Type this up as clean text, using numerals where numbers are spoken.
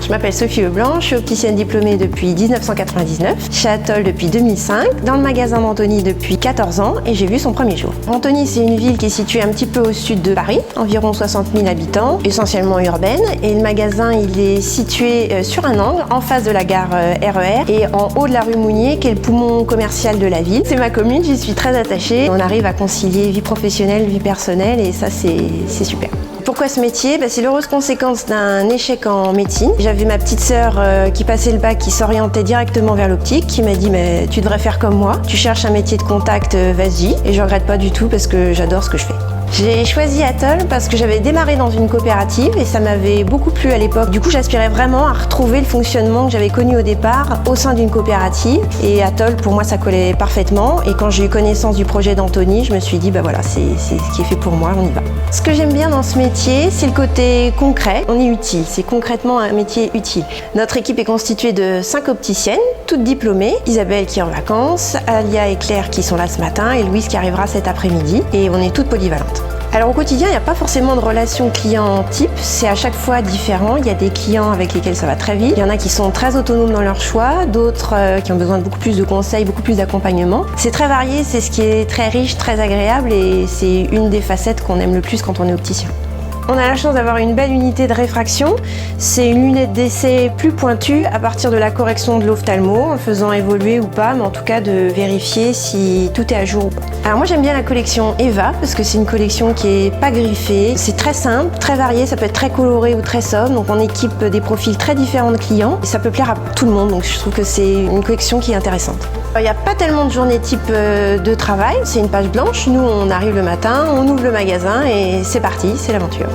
je m'appelle Sophie Leblanc, je suis opticienne diplômée depuis 1999, chez Atoll depuis 2005, dans le magasin d'Antony depuis 14 ans et j'ai vu son premier jour. Antony, c'est une ville qui est située un petit peu au sud de Paris, environ 60 000 habitants, essentiellement urbaine, et le magasin il est situé sur un angle, en face de la gare RER et en haut de la rue Mounier, qui est le poumon commercial de la ville. C'est ma commune, j'y suis très attachée. On arrive à concilier vie professionnelle, vie personnelle et ça c'est super. Pourquoi ce métier? C'est l'heureuse conséquence d'un échec en médecine. J'avais ma petite sœur qui passait le bac, qui s'orientait directement vers l'optique, qui m'a dit mais tu devrais faire comme moi, tu cherches un métier de contact, vas-y. Et je regrette pas du tout parce que j'adore ce que je fais. J'ai choisi Atoll parce que j'avais démarré dans une coopérative et ça m'avait beaucoup plu à l'époque. Du coup, j'aspirais vraiment à retrouver le fonctionnement que j'avais connu au départ au sein d'une coopérative. Et Atoll, pour moi, ça collait parfaitement. Et quand j'ai eu connaissance du projet d'Antony, je me suis dit, voilà, c'est ce qui est fait pour moi, on y va. Ce que j'aime bien dans ce métier, c'est le côté concret. On est utile, c'est concrètement un métier utile. Notre équipe est constituée de 5 opticiennes, toutes diplômées. Isabelle qui est en vacances, Alia et Claire qui sont là ce matin et Louise qui arrivera cet après-midi. Et on est toutes polyvalentes. Alors au quotidien, il n'y a pas forcément de relation client type, c'est à chaque fois différent. Il y a des clients avec lesquels ça va très vite, il y en a qui sont très autonomes dans leur choix, d'autres qui ont besoin de beaucoup plus de conseils, beaucoup plus d'accompagnement. C'est très varié, c'est ce qui est très riche, très agréable et c'est une des facettes qu'on aime le plus quand on est opticien. On a la chance d'avoir une belle unité de réfraction. C'est une lunette d'essai plus pointue à partir de la correction de l'ophtalmo, en faisant évoluer ou pas, mais en tout cas de vérifier si tout est à jour ou pas. Alors moi j'aime bien la collection Eva parce que c'est une collection qui est pas griffée. C'est très simple, très varié, ça peut être très coloré ou très sobre, donc on équipe des profils très différents de clients et ça peut plaire à tout le monde, donc je trouve que c'est une collection qui est intéressante. Il n'y a pas tellement de journée type de travail, c'est une page blanche. Nous on arrive le matin, on ouvre le magasin et c'est parti, c'est l'aventure.